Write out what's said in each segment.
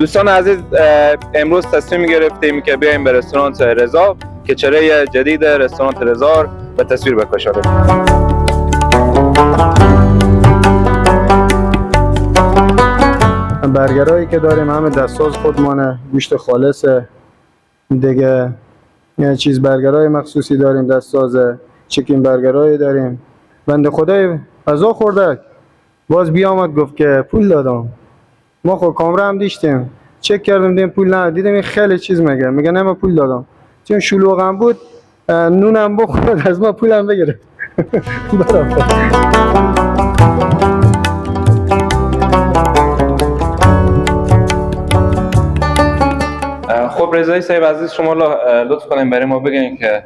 دوستان عزیز، امروز تصمیم گرفتیم که بیایم به رستوران رضا که چهره جدید رستوران رضا به تصویر بکشانیم. برگرایی که داریم همه دستساز خودمانه، گوشت خالصه دیگه. یه چیز برگرای مخصوصی داریم، دستسازه. چیکن برگرایی داریم. بنده خدای غذا خورده باز بیامد گفت که پول دادم. ما خود کامرا هم دیشتیم، چک کردم دیدم پول نه، دیدم این خیلی چیز میگه نه من پول دادم. چون شلوغم بود نونم بخورد از ما پولم بگیره. خب رضایی صاحب عزیز، شما لطف کنیم برای ما بگین که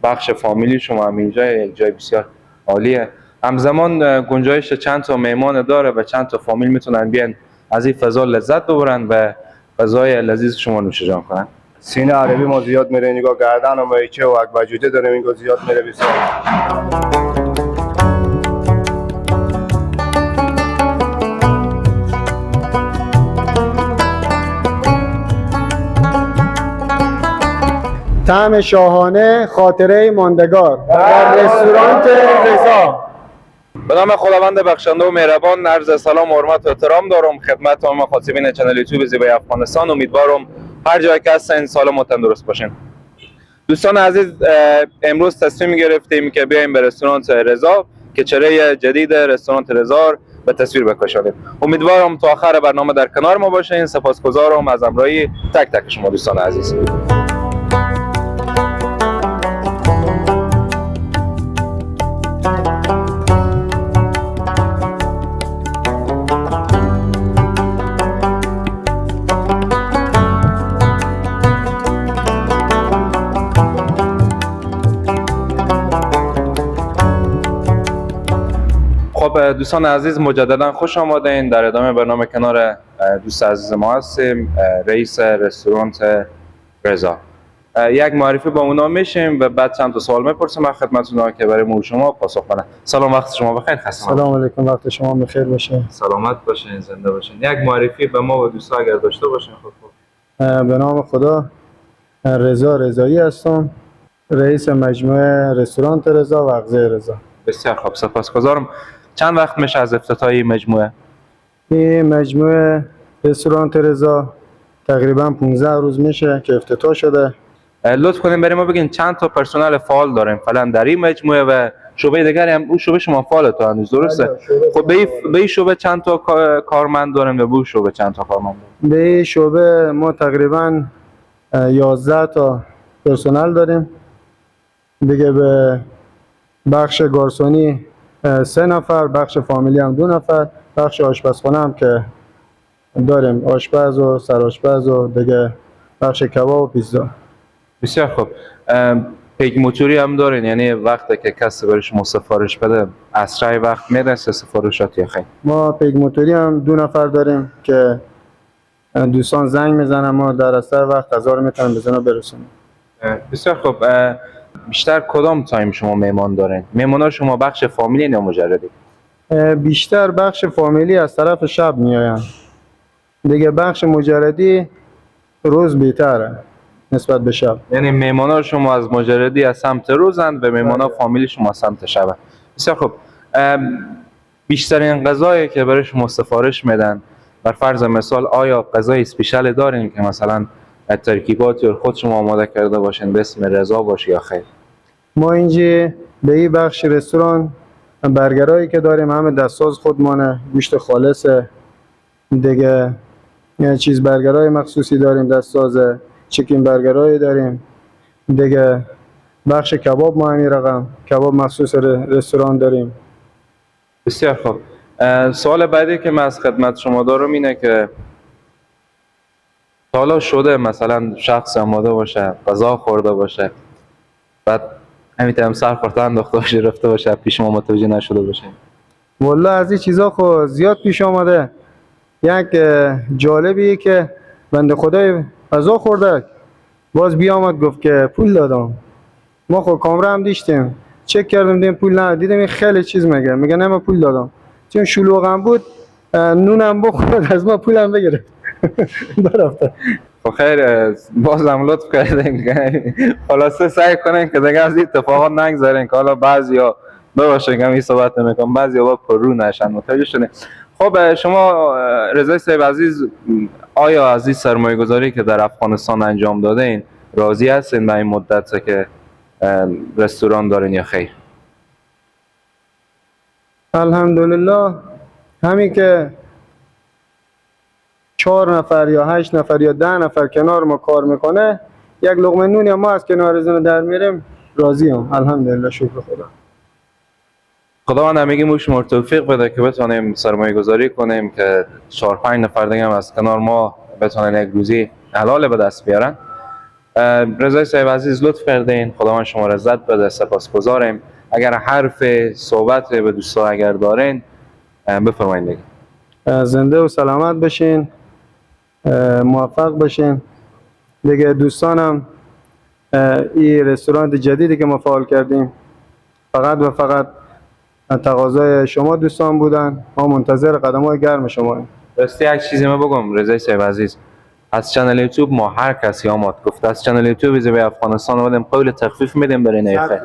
بخش فامیلی شما هم اینجا یک جای بسیار عالیه، همزمان گنجایش چند تا مهمان داره و چند تا فامیل میتونن بیان از این فضا لذت ببرن و غذای لذیذ شما نوش جان کنن. سینه عربی ما زیاد میره، نگاه گردن و مایچه و وجوده داریم، اینگاه زیاد میره بسیار. طعم شاهانه، خاطره ماندگار در رستوران رضا. به نام خداوند بخشنده و مهربان، عرض سلام و حرمت و احترام دارم خدمت تمام مخاطبین کانال یوتیوب زیبای افغانستان. امیدوارم هر جای که هستین سالم و تندرست باشین. دوستان عزیز، امروز تصمیم گرفتیم که بیایم به رستوران رضا که چهره جدید رستوران رضا به تصویر بکشانیم. امیدوارم تا آخر برنامه در کنار ما باشین. سپاسگزارم از همراهی تک تک شما دوستان عزیز. خب دوستان عزیز، مجددا خوش آمدین. در ادامه برنامه کنار دوست عزیز ما هستیم، رئیس رستوران رضا. یک معرفی با اونا میشیم و بعد چند تا سوال میپرسیم از خدمتتون که برای ما شما پاسخ بدن. سلام، وقت شما بخیر. خسته سلام علیکم، وقت شما بخیر باشه. سلامت باشین، زنده باشین. یک معرفی به ما و دوستا اگر داشته باشین. خب به نام خدا، رضا رضایی هستم، رئیس مجموعه رستوران رضا و اغذیه رضا. بسیار خوب، سپاسگزارم. چند وقت میشه از افتتاح این مجموعه؟ این مجموعه رستوران رضا تقریبا 15 روز میشه که افتتاح شده. لطف کنیم برای ما بگین چند تا پرسنل فعال داریم فعلا در این مجموعه و شعبه دیگری هم؟ اون شعبه شما فعال تا هنوز درسته؟ خب به این شعبه چند تا کارمند داریم و به اون شعبه چند تا کارمند داریم؟ به این شعبه ما تقریبا 11 تا پرسنل داریم. دیگه به بخش گارسونی 3 نفر، بخش فامیلی هم 2 نفر، بخش آشپزخانه هم که داریم آشپز و سرآشپز و دیگه بخش کباب و پیتزا. بسیار خوب. پیک موتوری هم دارین؟ یعنی وقتی که کسی برای شما سفارش بده اسرع وقت میده سفارشات یا خیر؟ ما پیک موتوری هم 2 نفر داریم که دوستان زنگ میزنن، ما در اسرع وقت غذا رو میتونیم بزنن برسونیم. بسیار خوب. بیشتر کدام تایم شما مهمان دارین؟ مهمانا شما بخش فامیلی یا مجردی؟ بیشتر بخش فامیلی از طرف شب میاین. دیگه بخش مجردی روز بهتره نسبت به شب. یعنی مهمانا شما از مجردی از سمت روزند و مهمانا فامیلی شما از سمت شب. بسیار خوب. بیشترین غذایی که برای شما سفارش میدن، بر فرض مثال آیا غذای اسپیشال دارین که مثلا ترکیباتی رو خود شما آماده کرده باشین به اسم رضا باشه یا خیر؟ ما اینجا به این بخش رستوران برگرایی که داریم همه دستساز خودمانه، گوشت خالصه دیگه. یه چیز برگرای مخصوصی داریم، دستسازه. چیکن برگرایی داریم دیگه. بخش کباب ما همین رقم کباب مخصوص رستوران داریم. بسیار خوب. سوال بعدی که من از خدمت شما دارم اینه که حالا شده مثلا شخص آماده باشه غذا خورده باشه بعد همین سر خورده انداخته باشه رفته باشه پیش ما متوجه نشده باشه؟ والله از این چیزا خود زیاد پیش آمده. یک جالبیه که بنده خدای غذا خورده باز بیامد گفت که پول دادم. ما خود کامرا هم دیشتیم، چک کردم دیدم پول نه، دیدم این خیلی چیز میگه نه من پول دادم. چون شلوغم بود نونم بخورد از ما پولم بگیره. برفته. خب خیر، بازم لطف کردین که خلاصه سعی کنین که دیگه از این اتفاقات نگذارین که حالا بعضیا ببخشید که این صحبت نمیکنم، بعضیا با پررو نشن. متوجه شدین؟ خب شما رضای صاحب عزیز، آیا از این سرمایه گذاری که در افغانستان انجام دادین راضی هستین به این مدت که رستوران دارین یا خیر؟ الحمدلله همین که 4 نفر یا 8 نفر یا 10 نفر کنار ما کار میکنه، یک لقمه نونی ما از کنار از اون در میریم، راضی هم. الحمدلله، شکر خدا. خداوند همگی ما شما توفیق بده که بتونیم سرمایه گذاری کنیم که 4-5 نفر دیگه هم از کنار ما بتونن یک روزی حلال به دست بیارن. رضای صاحب عزیز لطف کردین، خداوند شما را عزت بده، سپاسگزاریم. اگر حرف صحبت به دوستا اگر دارین بفرمایید دیگه. زنده و سلامت بشین، موفق بشین دیگه. دوستانم این رستوران جدیدی که ما فعال کردیم فقط و فقط تقاضای شما دوستان بودن، ما منتظر قدم‌های گرم شما هستیم. راستی یک چیزی ما بگم رضای صاحب عزیز، از چنل یوتیوب ما هر کسی آمد گفت از چنل یوتیوب زیبای افغانستان اومدیم قول تخفیف میدیم برای نیفه.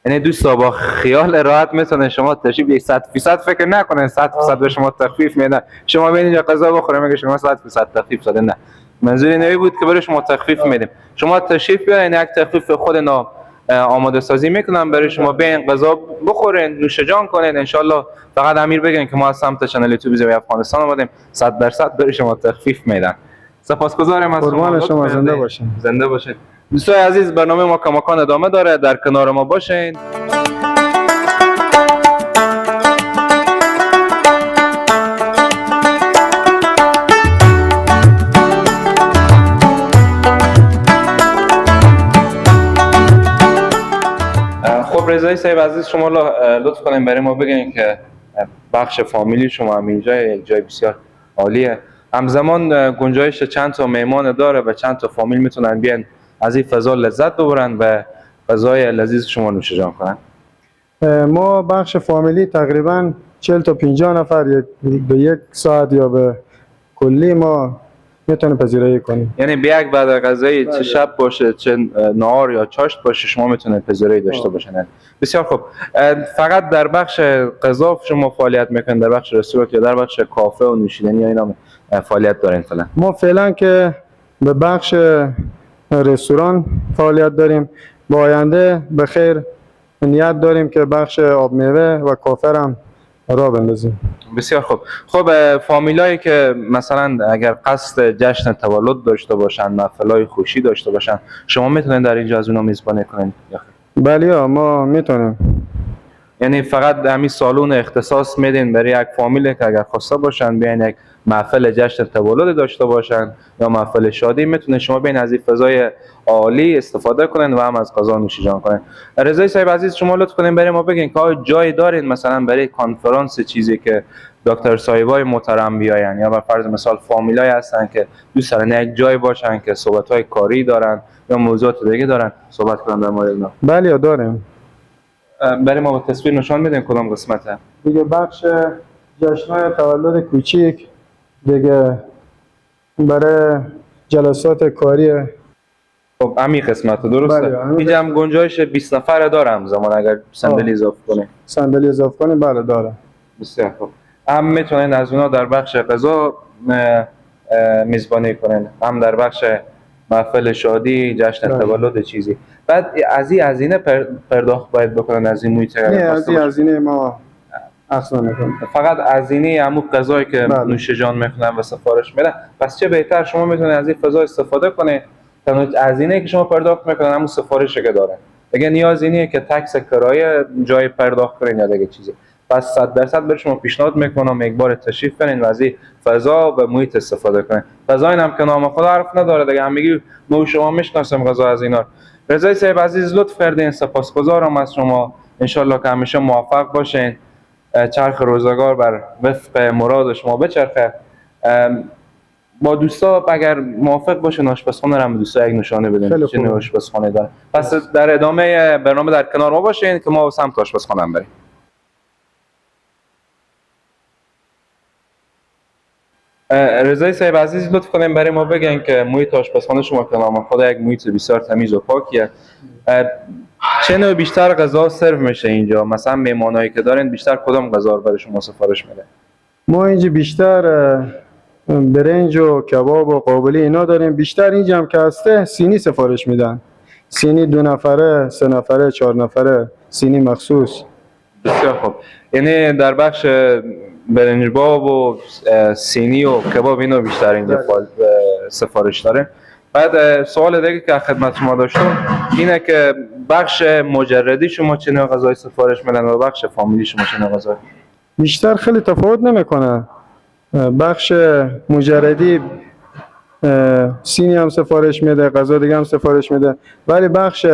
یعنی دوستا با خیال راحت میتونه شما تشریف 100% فکر نکنین 100% به شما تخفیف میدن. شما ببینید اینجا غذا بخوریم میگه شما 100% تخفیف دادن، نه. منظوری نمی بود که برای شما تخفیف میدیم. شما تشریف بیارین، یک تخفیف خود آماده سازی میکنم برای شما، بیاین غذا بخورین، نوش جان کنین. ان شاءالله فقط امیر بگین که ما از سمت چنل یوتیوب زیبای افغانستان اومدیم، 100% برای شما تخفیف میدن. سپاسگزارم از شما. زنده باشین. زنده باشین. دوستای عزیز، برنامه ما کماکان ادامه داره، در کنار ما باشین. خب رضای صاحب عزیز، شما لطف کنین برای ما بگین که بخش فامیلی شما هم اینجا یک جای بسیار عالیه، همزمان گنجایش چند تا مهمان داره و چند تا فامیل میتونن بیان از این فضا لذت ببرن و غذای لذیذ شما نوش جان کنن. ما بخش فامیلی تقریبا 40 تا 50 نفر به یک ساعت یا به کلی ما میتونه پذیرایی کنیم. یعنی به یک بعد غذایی چه شب باشه چه نهار یا چاشت باشه شما میتونید پذیرایی داشته باشین. بسیار خوب. فقط در بخش غذا شما فعالیت میکنید، در بخش رستوران یا در بخش کافه و نوشیدنی یا اینا فعالیت دارین فعلا؟ ما فعلا که به بخش رستوران فعالیت داریم، با آینده به خیر نیت داریم که بخش آب میوه و کافه هم راه بندازیم. بسیار خوب. خب فامیلایی که مثلا اگر قصد جشن تولد داشته باشن، محفلای خوشی داشته باشن، شما میتونین در اینجا از اونا میزبانی کنین یا خیر؟ بله ما میتونیم. یعنی فقط همین سالون اختصاص میدین برای یک فامیل که اگر خواسته باشن بیاین یک محفل جشن تولد داشته باشن یا محفل شادی، میتونه شما بین از این فضای عالی استفاده کنین و هم از غذا نوش جان کنین. رضای صاحب عزیز، شما لطف کنین برای ما بگین که آیا جای دارین مثلا برای کنفرانس چیزی که دکتر صاحبای محترم بیاین، یا به فرض مثال فامیلای هستن که دوست دارن یک جای باشن که صحبت‌های کاری دارن یا موضوعات دیگه دارن صحبت کنن در مورد اینا؟ بله داریم. برای ما با تصویر نشان میدین کدام قسمته؟ دیگه بخش جشن‌های تولد کوچیک دیگه برای جلسات کاری. خب همین قسمت درسته؟ بله، اینجا هم گنجایش 20 نفر دارم زمان اگر صندلی اضافه کنیم. صندلی اضافه کنیم بله داره. بسیار خوب. هم میتونین از اونا در بخش غذا میزبانی کنین، هم در بخش محفل شادی، جشن تولد چیزی. بعد از این هزینه پرداخت باید بکنن از این محیط؟ نه از این هزینه ما اصلا نکنیم. فقط هزینه همون غذایی که نوش جان میکنن و سفارش میدن. پس چه بهتر شما میتونید از این فضا استفاده کنید. تنها هزینه که شما پرداخت میکنن همون سفارشی که داره. دیگه نیازی نیست که تکس کرایه جای پرداخت کنین یا دیگه چیزی. پس 100% به شما پیشنهاد میکنم یک بار تشریف کنین و از این فضا و محیط استفاده کنین. فضا اینم که نام خدا حرف نداره دیگه، همگی ما شما میشناسیم غذا از اینا. رضای صاحب عزیز لطف کردین، سپاسگزارم از شما. ان شاءالله که همیشه موفق باشین، چرخ روزگار بر وفق مراد شما بچرخه. با دوستا اگر موافق باشین آشپزخانه رو دوستا یک نشانه بدین چه آشپزخانه داره. پس در ادامه برنامه در کنار ما باشین که ما سمت آشپزخانه هم بریم. رضای صاحب عزیز لطف کنیم برای ما بگین که محیط آشپزخانه شما که نام خود یک محیط بسیار تمیز و پاکیه. چه نوع بیشتر غذا سرو میشه اینجا؟ مثلا مهمانایی که دارین بیشتر کدام غذا رو برای شما سفارش میده؟ ما اینجا بیشتر برنج و کباب و قابلی اینا داریم. بیشتر اینجا هم که هسته سینی سفارش میدن. سینی 2 نفره، 3 نفره، 4 نفره، سینی مخصوص. بسیار خوب. یعنی در بخش برنج باب و سینی و کباب اینو بیشتر اینجا سفارش داره. بعد سوال دیگه که خدمت شما داشتم اینه که بخش مجردی شما چه نوع غذای سفارش میدن و بخش فامیلی شما چه نوع غذای؟ بیشتر خیلی تفاوت نمیکنه. بخش مجردی سینی هم سفارش میده، غذا دیگه هم سفارش میده، ولی بخش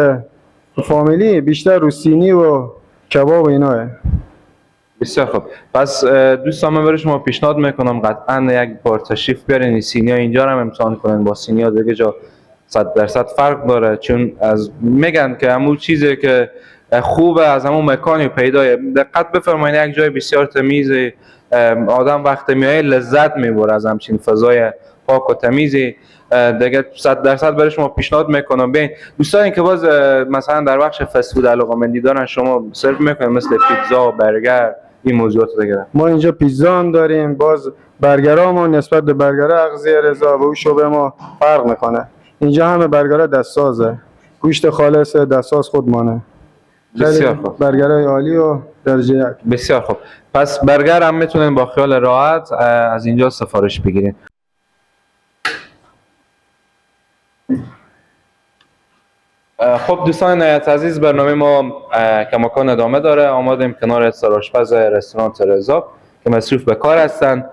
فامیلی بیشتر رو سینی و کباب و ایناه. بسیار خوب. پس دوستان من برای شما پیشنهاد میکنم قطعا یک بار تشریف بیارین سینی ها اینجا رو هم امتحان کنین. با سینی ها دیگه جا 100% فرق داره، چون از میگن که همون چیزی که خوبه از همون مکانی پیدایه. دقت بفرمایید یک جای بسیار تمیز آدم وقتی میایه لذت میبره از همچین فضای پاک و تمیزی. دیگه 100% برای شما پیشنهاد میکنم ببین دوستانی که باز مثلا در بخش فست فود علاقه‌مندی دارن شما سرو میکنید مثل پیتزا، برگر، این موضوعات دیگه. ما اینجا پیتزا هم داریم. باز برگرها ما نسبت به برگر اغذیه رضا و او شعبه ما فرق میکنه. اینجا همه برگرها دستسازه، گوشت خالص دستساز خودمانه. بسیار خوب. برگرهای عالی و درجه یک. بسیار خوب. پس برگر هم میتونین با خیال راحت از اینجا سفارش بگیرین. خب دوستان نهایت عزیز برنامه ما کماکان ادامه داره. آمادیم کنار سرآشپز رستوران رضا که مصروف به کار هستن.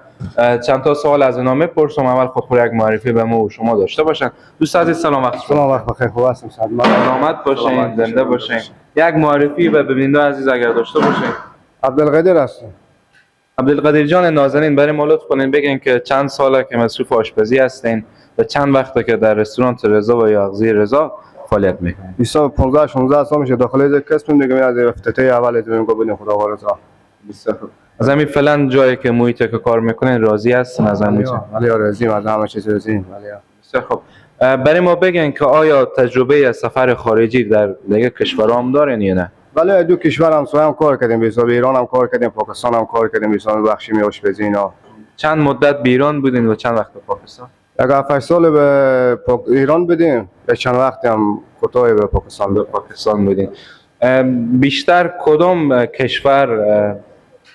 چند تا سوال از اینا میپرسم. اول خود یک معرفی به ما و شما داشته باشن. دوست عزیز سلام وقت شما. سلام وقت بخیر. خوب هستم. سلامت باشین، زنده باشین. یک معرفی به ببیننده عزیز اگر داشته باشین. عبدالقادر هستم. عبدالقادر جان نازنین برای ما لطف کنین بگین که چند ساله که مصروف آشپزی هستین و چند وقته که در رستوران رضا و یا اغذیه رضا فعالیت میکنین؟ 15 16 سال میشه داخل یک قسم دیگه از افتتاح اول دوم گفتم خدا وارزا. از همین فعلا جایی که محیطی که کار میکنین راضی هستین از همین؟ ولی راضیم از همه چیز راضیم. بسیار خوب. برای ما بگین که آیا تجربه سفر خارجی در دیگه کشورها هم دارین یا نه؟ ولی دو کشور هم سوی هم کار کردیم، به حساب ایران هم کار کردیم، پاکستان هم کار کردیم، به حساب بخشی آشپزی اینا. چند مدت به ایران بودین و چند وقت به پاکستان؟ یک 7 سال به ایران بودیم، چند وقتی هم کوتاه به پاکستان بودین. بیشتر کدام کشور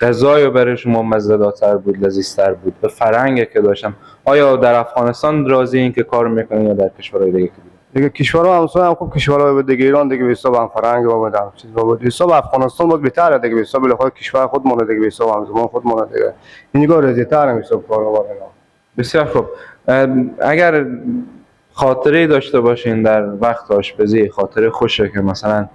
غذای برای شما مزه‌دارتر بود، لذیذتر بود به فرهنگی که داشتم؟ آیا در افغانستان راضی این که کار میکنین یا در کشورهای دیگه که دیگه کشورها هم سوی هم خوب کشورهای دیگه ایران دیگه به حساب هم فرهنگ و بدم چیز بود. به حساب افغانستان بود بهتره دیگه، به حساب خود کشور خودمون دیگه، به حساب هم زمان خودمون دیگه اینجا رضایت‌تر هم حساب کارو اینا. بسیار خوب. اگر خاطره داشته باشین در وقت آشپزی، خاطره خوشه که مثلا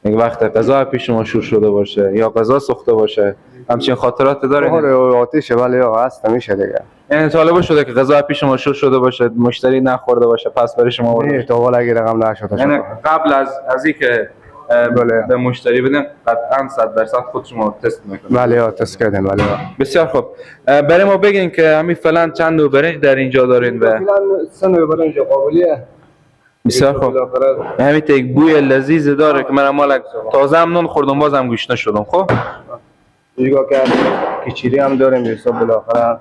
یک وقت غذا پیش شما شور شده باشه یا غذا سوخته باشه، همچین خاطرات دارین؟ آره آتیشه ولی هست میشه دیگه. یعنی طالب شده که غذا پیش شما شور شده باشه، مشتری نخورده باشه پس برای شما نه تا حالا اگه رقم نشده. یعنی قبل از اینکه به مشتری بدین قطعا 100% خود شما تست میکنید؟ بله تست کردیم. بله بسیار خوب. برای ما بگین که همین فعلا چند نوع برنج در اینجا دارین؟ و فعلا 3 نوع برنج قابلیه. بسیار خوب. همین یک بوی لذیذ داره که من مال تازه هم نون خوردم بازم گوش نشدم. خب دیگه که کچیری هم داریم به حساب بالاخره.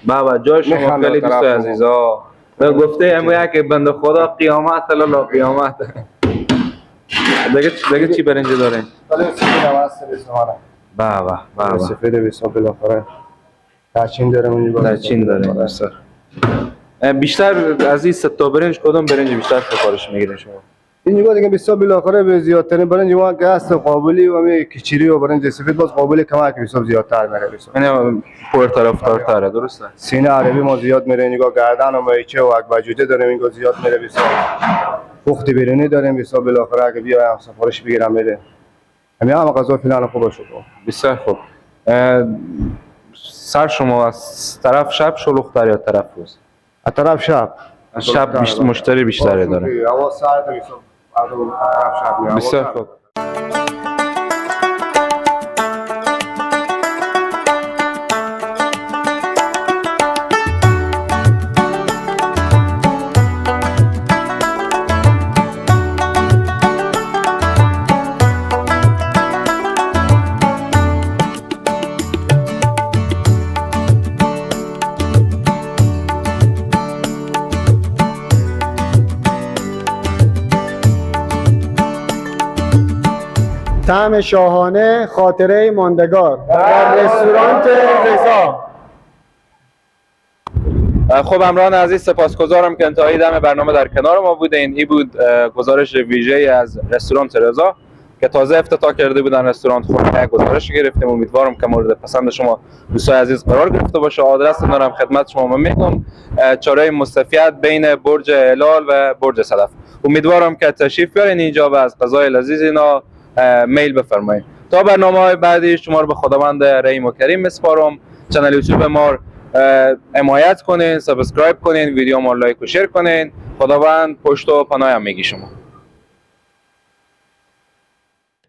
بابا جای شما خیلی دوستای عزیزا به گفته امو که بنده خدا قیامت الا قیامت. دیگه چی برنج دارین؟ ولی سفید هم هست به بابا سفید به حساب بالاخره. دارچین داریم اونجا. دارچین داریم. بیشتر از این 3 تا برنج کدوم برنج بیشتر سفارش میگیرین شما؟ اینجا دیگه به حساب بالاخره به زیادترین برنج ما که هست قابلی و می کچیری و برنج سفید باز قابلی کمک به حساب زیادتر میره به حساب. یعنی پرطرفدارتره درسته؟ سینه عربی ما زیاد میره اینجا، گردن و مایچه و اکبجوده داریم اینجا زیاد میره به حساب. پخت بیرونی داریم به حساب بالاخره اگه بیایم سفارش بگیرم میده. همین هم غذا فعلا خوب شد. بسیار خوب. سر شما از طرف شب شلوغ‌تر یا طرف روز؟ از طرف شب مشتری بیشتری داره. هوا سرد میشه. طرف شب. بسیار خوب. طعم شاهانه، خاطره ماندگار در رستوران رضا. خب همراهان عزیز، سپاسگزارم که انتهای دم برنامه در کنار ما بودین. این بود گزارش ویژه از رستوران رضا که تازه افتتاح کرده بودن رستوران. خب گزارش گرفتیم، امیدوارم که مورد پسند شما دوستای عزیز قرار گرفته باشه. آدرس دارم خدمت شما میگم، چهارراه مصطفیت بین برج هلال و برج صدف. امیدوارم که تشریف بیارین اینجا و از غذای لذیذ اینا میل بفرمایید. تا برنامه‌های بعدی شما رو به خداوند رحیم و کریم میسپارم. کانال یوتیوب ما حمایت کنین، سابسکرایب کنین، ویدیو ما لایک و شیر کنین. خداوند پشت و پناه هم میگی شما.